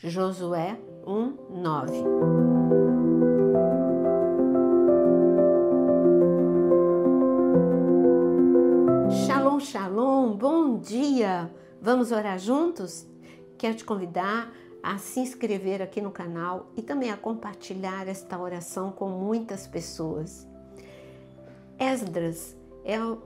Josué 1:9. Shalom, shalom, bom dia! Vamos orar juntos? Quero te convidar a se inscrever aqui no canal e também a compartilhar esta oração com muitas pessoas. Esdras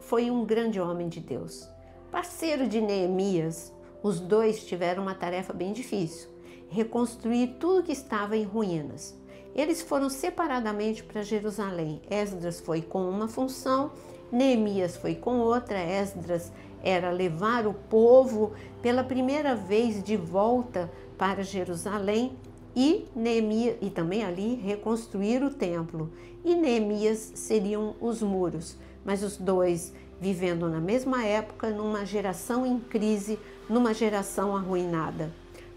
foi um grande homem de Deus, parceiro de Neemias. Os dois tiveram uma tarefa bem difícil: reconstruir tudo que estava em ruínas. Eles foram separadamente para Jerusalém. Esdras foi com uma função, Neemias foi com outra. Esdras era levar o povo pela primeira vez de volta para Jerusalém e Neemias, e também ali reconstruir o templo. E Neemias seriam os muros, mas os dois vivendo na mesma época, numa geração em crise, numa geração arruinada.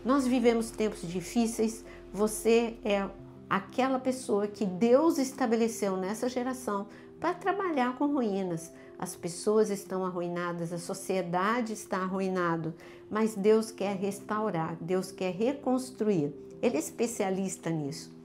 Nós vivemos tempos difíceis. Você é aquela pessoa que Deus estabeleceu nessa geração para trabalhar com ruínas. As pessoas estão arruinadas, a sociedade está arruinada, mas Deus quer restaurar, Deus quer reconstruir. Ele é especialista nisso.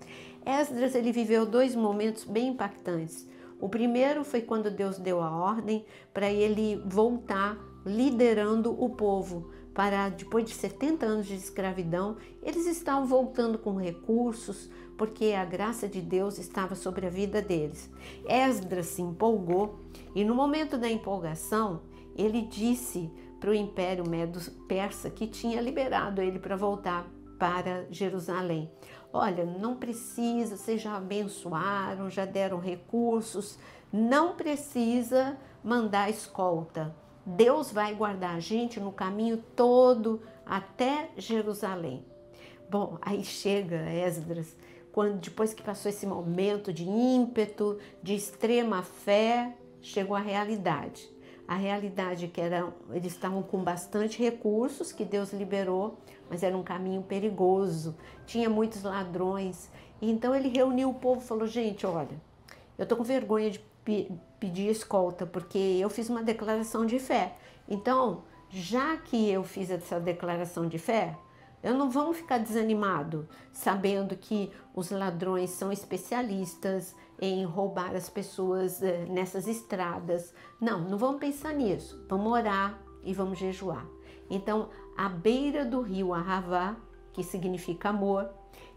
Esdras, ele viveu dois momentos bem impactantes. O primeiro foi quando Deus deu a ordem para ele voltar liderando o povo. Para depois de 70 anos de escravidão, eles estavam voltando com recursos, porque a graça de Deus estava sobre a vida deles. Esdras se empolgou e no momento da empolgação, ele disse para o Império Medo-Persa que tinha liberado ele para voltar para Jerusalém: olha, não precisa, vocês já abençoaram, já deram recursos, não precisa mandar escolta. Deus vai guardar a gente no caminho todo até Jerusalém. Bom, aí chega Esdras, depois que passou esse momento de ímpeto, de extrema fé, chegou a realidade. A realidade que eles estavam com bastante recursos que Deus liberou, mas era um caminho perigoso, tinha muitos ladrões. E então ele reuniu o povo e falou: gente, olha, eu tô com vergonha de pedir escolta, porque eu fiz uma declaração de fé. Então, já que eu fiz essa declaração de fé, eu não vamos ficar desanimado, sabendo que os ladrões são especialistas em roubar as pessoas nessas estradas. Não vamos pensar nisso. Vamos orar e vamos jejuar. Então, à beira do rio Ahavá, que significa amor,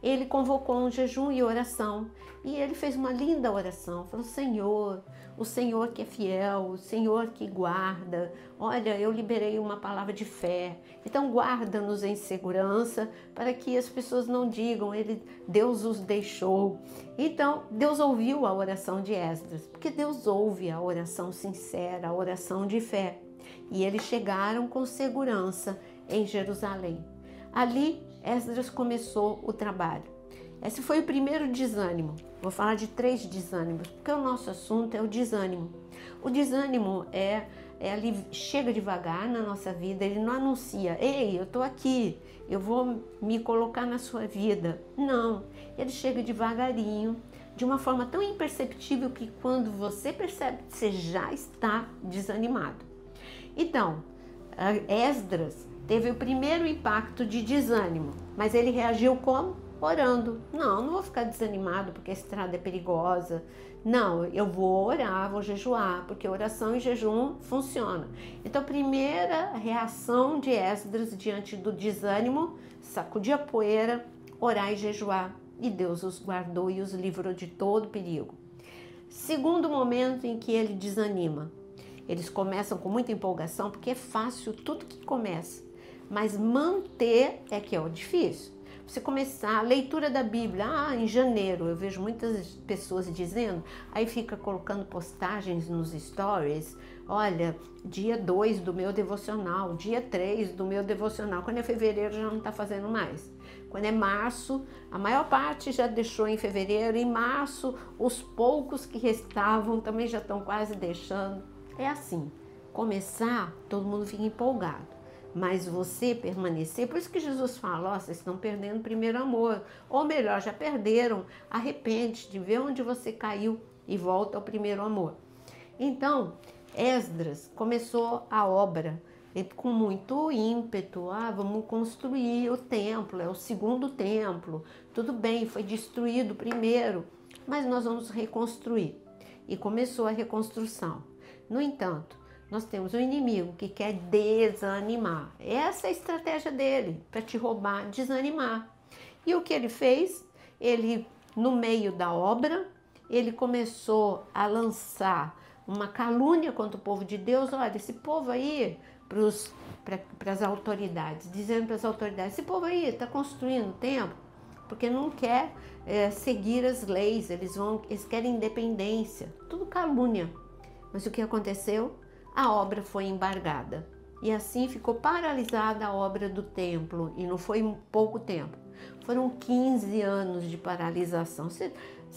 ele convocou um jejum e oração, e ele fez uma linda oração. Falou: Senhor, o Senhor que é fiel, o Senhor que guarda, olha, eu liberei uma palavra de fé, então guarda-nos em segurança, para que as pessoas não digam, Deus os deixou. Então Deus ouviu a oração de Esdras, porque Deus ouve a oração sincera, a oração de fé, e eles chegaram com segurança em Jerusalém. Ali Esdras começou o trabalho. Esse foi o primeiro desânimo. Vou falar de 3 desânimos, porque o nosso assunto é o desânimo. O desânimo ali, chega devagar na nossa vida, ele não anuncia: ei, eu estou aqui, eu vou me colocar na sua vida. Não, ele chega devagarinho, de uma forma tão imperceptível que quando você percebe, você já está desanimado. Então, Esdras teve o primeiro impacto de desânimo, mas ele reagiu como? Orando. Não vou ficar desanimado porque a estrada é perigosa. Não, eu vou orar, vou jejuar, porque oração e jejum funciona. Então, a primeira reação de Esdras diante do desânimo: sacudir a poeira, orar e jejuar. E Deus os guardou e os livrou de todo perigo. Segundo momento em que ele desanima. Eles começam com muita empolgação, porque é fácil tudo que começa, mas manter é que é o difícil. Você começar a leitura da Bíblia, em janeiro, eu vejo muitas pessoas dizendo, aí fica colocando postagens nos stories: olha, dia 2 do meu devocional, dia 3 do meu devocional. Quando é fevereiro já não está fazendo mais. Quando é março, a maior parte já deixou em fevereiro. Em março, os poucos que restavam também já estão quase deixando. É assim, começar, todo mundo fica empolgado, mas você permanecer, por isso que Jesus fala: vocês estão perdendo o primeiro amor, ou melhor, já perderam, arrepende-te, vê onde você caiu e volta ao primeiro amor. Então, Esdras começou a obra com muito ímpeto. Vamos construir o templo, é o segundo templo. Tudo bem, foi destruído o primeiro, mas nós vamos reconstruir. E começou a reconstrução. No entanto, nós temos um inimigo que quer desanimar. Essa é a estratégia dele, para te roubar, desanimar. E o que ele fez? Ele, no meio da obra, ele começou a lançar uma calúnia contra o povo de Deus. Olha, esse povo aí, para as autoridades, dizendo para as autoridades, esse povo aí está construindo o templo porque não quer seguir as leis, eles querem independência, tudo calúnia. Mas o que aconteceu? A obra foi embargada e assim ficou paralisada a obra do templo, e não foi pouco tempo, foram 15 anos de paralisação. Você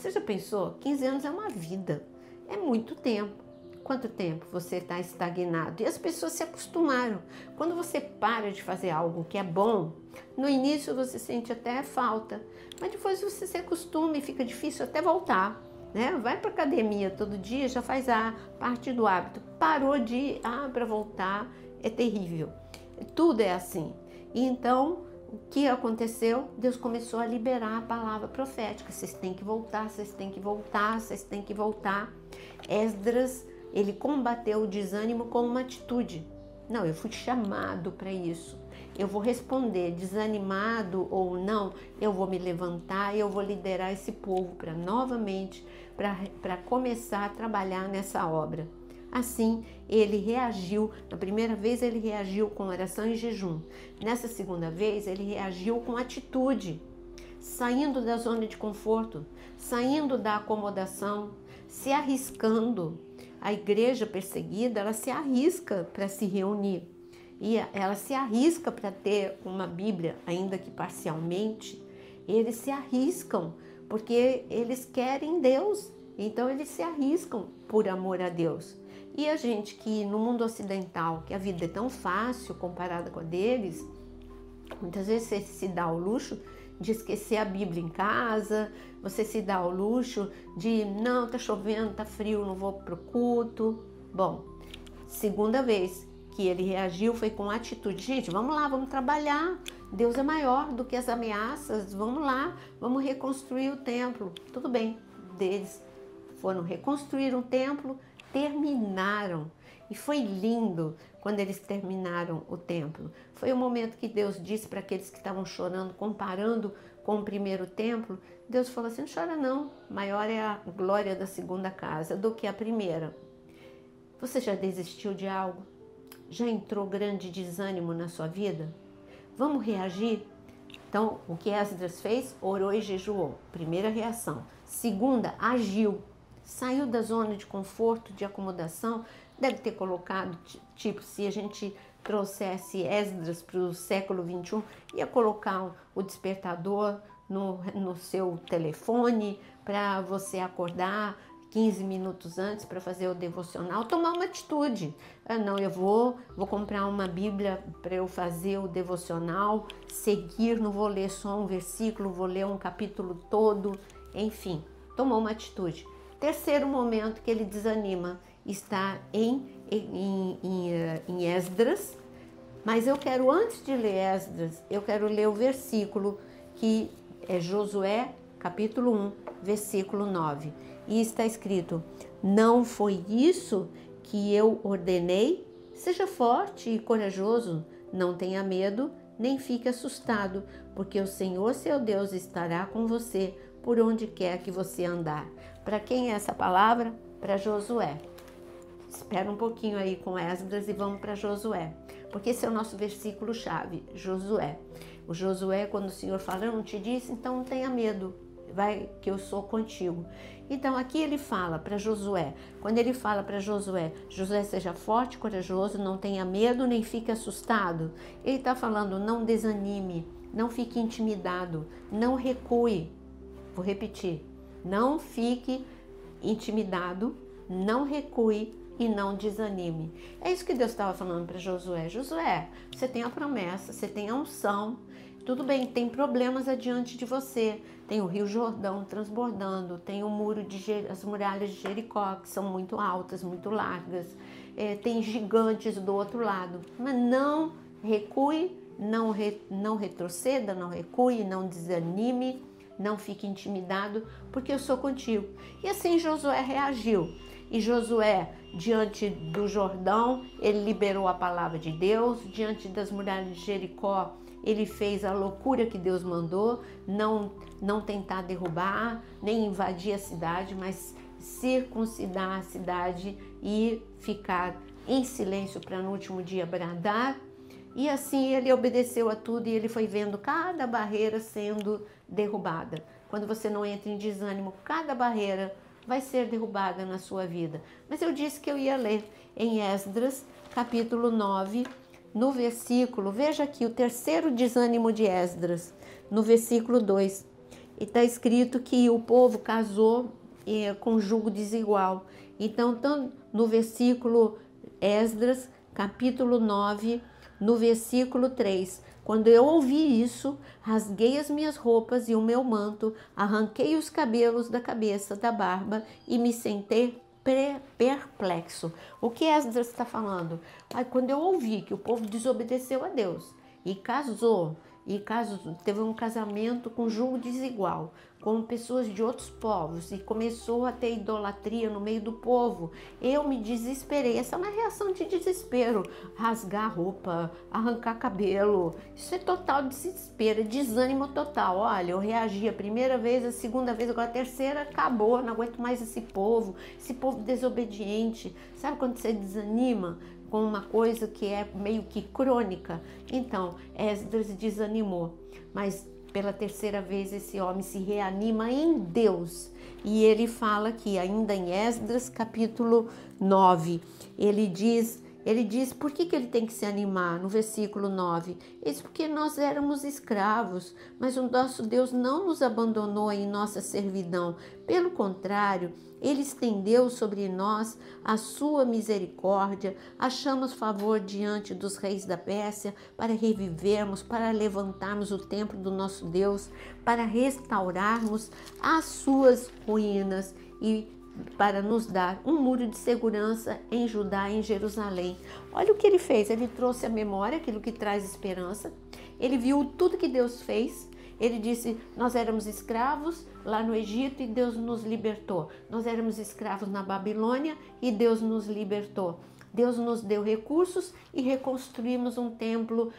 já pensou? 15 anos é uma vida, é muito tempo. Quanto tempo você está estagnado? E as pessoas se acostumaram. Quando você para de fazer algo que é bom, no início você sente até falta, mas depois você se acostuma e fica difícil até voltar, né? Vai para academia todo dia, já faz a parte do hábito. Parou de ir, para voltar é terrível. Tudo é assim. E então, o que aconteceu? Deus começou a liberar a palavra profética. Vocês têm que voltar, vocês têm que voltar, vocês têm que voltar. Esdras, ele combateu o desânimo com uma atitude. Não, eu fui chamado para isso. Eu vou responder, desanimado ou não, eu vou me levantar, eu vou liderar esse povo para novamente, para começar a trabalhar nessa obra. Assim, ele reagiu. Na primeira vez ele reagiu com oração e jejum. Nessa segunda vez ele reagiu com atitude, saindo da zona de conforto, saindo da acomodação, se arriscando. A igreja perseguida, ela se arrisca para se reunir. E ela se arrisca para ter uma Bíblia, ainda que parcialmente. Eles se arriscam porque eles querem Deus. Então eles se arriscam por amor a Deus. E a gente que no mundo ocidental, que a vida é tão fácil comparada com a deles, muitas vezes você se dá ao luxo de esquecer a Bíblia em casa, você se dá ao luxo de, não, tá chovendo, tá frio, não vou pro culto. Bom, segunda vez que ele reagiu foi com atitude. Gente, vamos lá, vamos trabalhar. Deus é maior do que as ameaças, vamos lá, vamos reconstruir o templo. Tudo bem, eles foram reconstruir o templo, terminaram. E foi lindo quando eles terminaram o templo. Foi o momento que Deus disse para aqueles que estavam chorando, comparando com o primeiro templo. Deus falou assim, não chora não, maior é a glória da segunda casa do que a primeira. Você já desistiu de algo? Já entrou grande desânimo na sua vida? Vamos reagir? Então, o que Esdras fez? Orou e jejuou. Primeira reação. Segunda, agiu. Saiu da zona de conforto, de acomodação. Deve ter colocado, tipo, se a gente trouxesse Esdras para o século 21, ia colocar o despertador no seu telefone para você acordar 15 minutos antes para fazer o devocional, tomar uma atitude. Não, eu vou comprar uma Bíblia para eu fazer o devocional, seguir, não vou ler só um versículo, vou ler um capítulo todo, enfim, tomou uma atitude. Terceiro momento que ele desanima está em Esdras, mas eu quero, antes de ler Esdras, eu quero ler o versículo que é Josué, capítulo 1, versículo 9. E está escrito, não foi isso que eu ordenei? Seja forte e corajoso, não tenha medo, nem fique assustado, porque o Senhor seu Deus estará com você por onde quer que você andar. Para quem é essa palavra? Para Josué. Espera um pouquinho aí com Esdras e vamos para Josué, porque esse é o nosso versículo chave, Josué. O Josué, quando o Senhor fala, eu não te disse, então não tenha medo, vai que eu sou contigo. Então aqui ele fala para Josué, quando ele fala para Josué, Josué seja forte, corajoso, não tenha medo, nem fique assustado. Ele está falando, não desanime, não fique intimidado, não recue. Vou repetir, não fique intimidado, não recue e não desanime. É isso que Deus estava falando para Josué. Josué, você tem a promessa, você tem a unção. Tudo bem, tem problemas adiante de você. Tem o Rio Jordão transbordando, tem o muro as muralhas de Jericó, que são muito altas, muito largas. tem gigantes do outro lado. Mas não recue, não retroceda, não recue, não desanime, não fique intimidado, porque eu sou contigo. E assim Josué reagiu. E Josué, diante do Jordão, ele liberou a palavra de Deus. Diante das muralhas de Jericó, ele fez a loucura que Deus mandou, não tentar derrubar, nem invadir a cidade, mas circuncidar a cidade e ficar em silêncio para no último dia bradar. E assim ele obedeceu a tudo e ele foi vendo cada barreira sendo derrubada. Quando você não entra em desânimo, cada barreira vai ser derrubada na sua vida. Mas eu disse que eu ia ler em Esdras, capítulo 9, no versículo, veja aqui o terceiro desânimo de Esdras, no versículo 2. E está escrito que o povo casou com jugo desigual. Então, no versículo Esdras, capítulo 9, no versículo 3, quando eu ouvi isso, rasguei as minhas roupas e o meu manto, arranquei os cabelos da cabeça, da barba e me sentei perplexo. O que Esdras está falando? Quando eu ouvi que o povo desobedeceu a Deus e teve um casamento com jugo desigual, com pessoas de outros povos, e começou a ter idolatria no meio do povo, eu me desesperei. Essa é uma reação de desespero, rasgar roupa, arrancar cabelo, isso é total desespero, desânimo total. Olha, eu reagi a primeira vez, a segunda vez, agora a terceira, acabou, não aguento mais esse povo desobediente. Sabe quando você desanima com uma coisa que é meio que crônica? Então, Esdras desanimou, mas pela terceira vez esse homem se reanima em Deus. E ele fala aqui, ainda em Esdras capítulo 9, ele diz por que ele tem que se animar no versículo 9? Ele diz, porque nós éramos escravos, mas o nosso Deus não nos abandonou em nossa servidão. Pelo contrário, ele estendeu sobre nós a sua misericórdia, achamos favor diante dos reis da Pérsia para revivermos, para levantarmos o templo do nosso Deus, para restaurarmos as suas ruínas e para nos dar um muro de segurança em Judá e em Jerusalém. Olha o que ele fez, ele trouxe à memória aquilo que traz esperança, ele viu tudo que Deus fez. Ele disse, nós éramos escravos lá no Egito e Deus nos libertou. Nós éramos escravos na Babilônia e Deus nos libertou. Deus nos deu recursos e reconstruímos um templo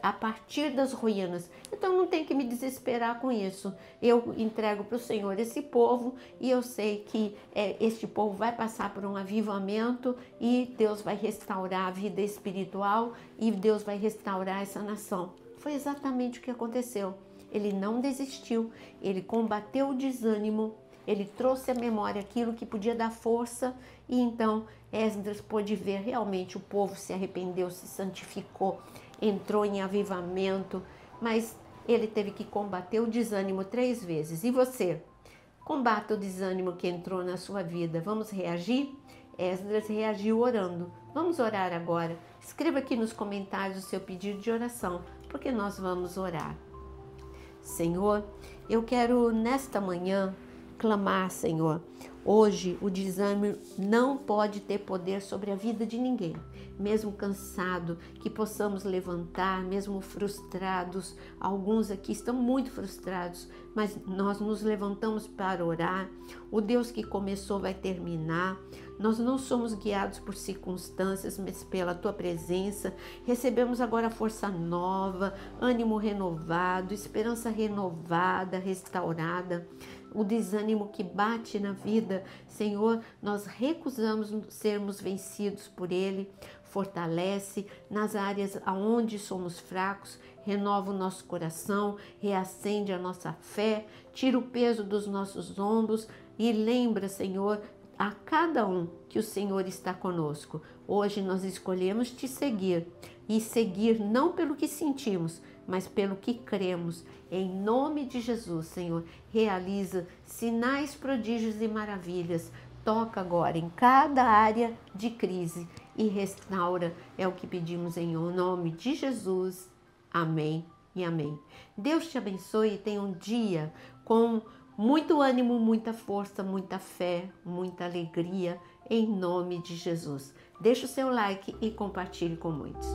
a partir das ruínas. Então não tem que me desesperar com isso. Eu entrego para o Senhor esse povo e eu sei que este povo vai passar por um avivamento e Deus vai restaurar a vida espiritual e Deus vai restaurar essa nação. Foi exatamente o que aconteceu. Ele não desistiu, ele combateu o desânimo, ele trouxe à memória aquilo que podia dar força e então Esdras pôde ver realmente o povo se arrependeu, se santificou, entrou em avivamento, mas ele teve que combater o desânimo 3 vezes. E você? Combata o desânimo que entrou na sua vida. Vamos reagir? Esdras reagiu orando. Vamos orar agora. Escreva aqui nos comentários o seu pedido de oração, porque nós vamos orar. Senhor, eu quero nesta manhã clamar, Senhor. Hoje o desânimo não pode ter poder sobre a vida de ninguém. Mesmo cansado, que possamos levantar, mesmo frustrados. Alguns aqui estão muito frustrados, mas nós nos levantamos para orar. O Deus que começou vai terminar. Nós não somos guiados por circunstâncias, mas pela Tua presença. Recebemos agora força nova, ânimo renovado, esperança renovada, restaurada. O desânimo que bate na vida, Senhor, nós recusamos sermos vencidos por ele. Fortalece nas áreas aonde somos fracos, renova o nosso coração, reacende a nossa fé, tira o peso dos nossos ombros e lembra, Senhor, a cada um que o Senhor está conosco. Hoje nós escolhemos te seguir e seguir não pelo que sentimos, mas pelo que cremos. Em nome de Jesus, Senhor, realiza sinais, prodígios e maravilhas. Toca agora em cada área de crise e restaura. É o que pedimos em nome de Jesus. Amém e amém. Deus te abençoe e tenha um dia com muito ânimo, muita força, muita fé, muita alegria, em nome de Jesus. Deixe o seu like e compartilhe com muitos.